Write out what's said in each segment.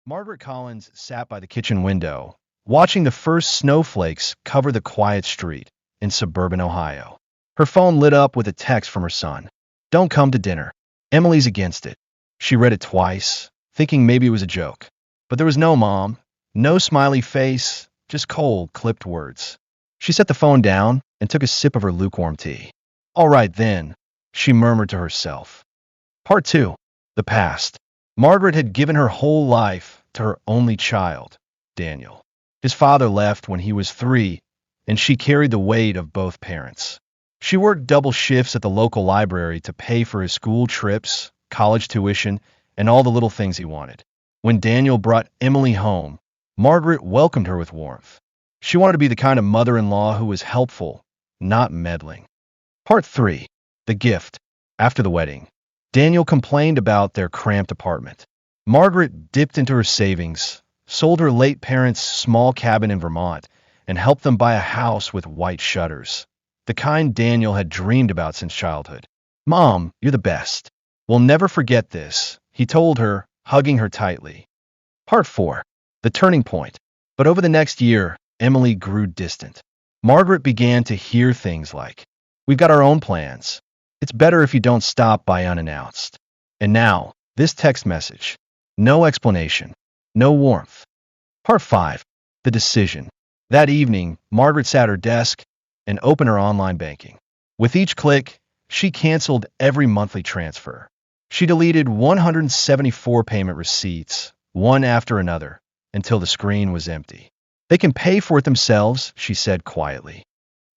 Margaret Collins sat by the kitchen window, watching the first snowflakes cover the quiet street in suburban Ohio. Her phone lit up with a text from her son. "Don't come to dinner. Emily's against it." She read it twice, thinking maybe it was a joke. But there was no mom, no smiley face, just cold, clipped words. She set the phone down and took a sip of her lukewarm tea. "All right then," she murmured to herself. Part 2. The past. Margaret had given her whole life to her only child, Daniel. His father left when he was 3, and she carried the weight of both parents. She worked double shifts at the local library to pay for his school trips, college tuition, and all the little things he wanted. When Daniel brought Emily home, Margaret welcomed her with warmth. She wanted to be the kind of mother-in-law who was helpful, not meddling. Part 3. The gift. After the wedding, Daniel complained about their cramped apartment. Margaret dipped into her savings, sold her late parents' small cabin in Vermont, and helped them buy a house with white shutters, the kind Daniel had dreamed about since childhood. "Mom, you're the best. We'll never forget this," he told her, hugging her tightly. Part 4. The turning point. But over the next year, Emily grew distant. Margaret began to hear things like, "We've got our own plans. It's better if you don't stop by unannounced." And now, this text message. No explanation. No warmth. Part 5. The decision. That evening, Margaret sat at her desk and opened her online banking. With each click, she canceled every monthly transfer. She deleted 174 payment receipts, one after another, until the screen was empty. "They can pay for it themselves," she said quietly.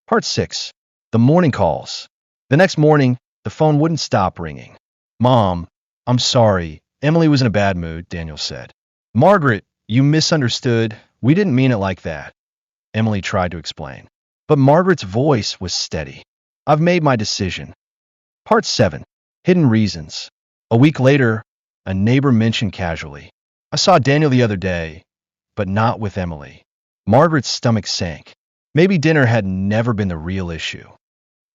Part 6. The morning calls. The next morning, the phone wouldn't stop ringing. "Mom, I'm sorry. Emily was in a bad mood," Daniel said. "Margaret, you misunderstood. We didn't mean it like that," Emily tried to explain. But Margaret's voice was steady. "I've made my decision." Part 7. Hidden reasons. A week later, a neighbor mentioned casually, "I saw Daniel the other day, but not with Emily." Margaret's stomach sank. Maybe dinner had never been the real issue.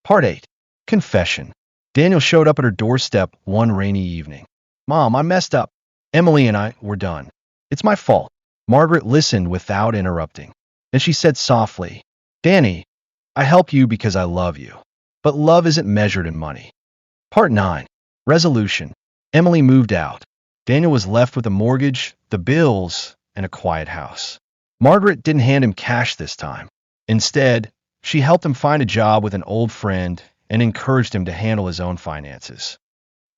Part 8. Confession. Daniel showed up at her doorstep one rainy evening. "Mom, I messed up. Emily and I were done. It's my fault." Margaret listened without interrupting. Then she said softly, "Danny, I help you because I love you. But love isn't measured in money." Part 9. Resolution. Emily moved out. Daniel was left with a mortgage, the bills, and a quiet house. Margaret didn't hand him cash this time. Instead, she helped him find a job with an old friend and encouraged him to handle his own finances.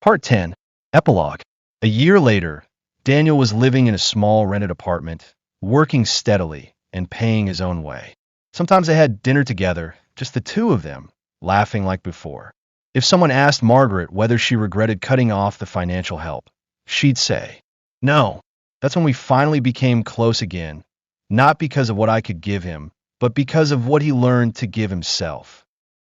Part 10. Epilogue. A year later, Daniel was living in a small rented apartment, working steadily and paying his own way. Sometimes they had dinner together, just the two of them, laughing like before. If someone asked Margaret whether she regretted cutting off the financial help, she'd say, "No." That's when we finally became close again, not because of what I could give him, but because of what he learned to give himself.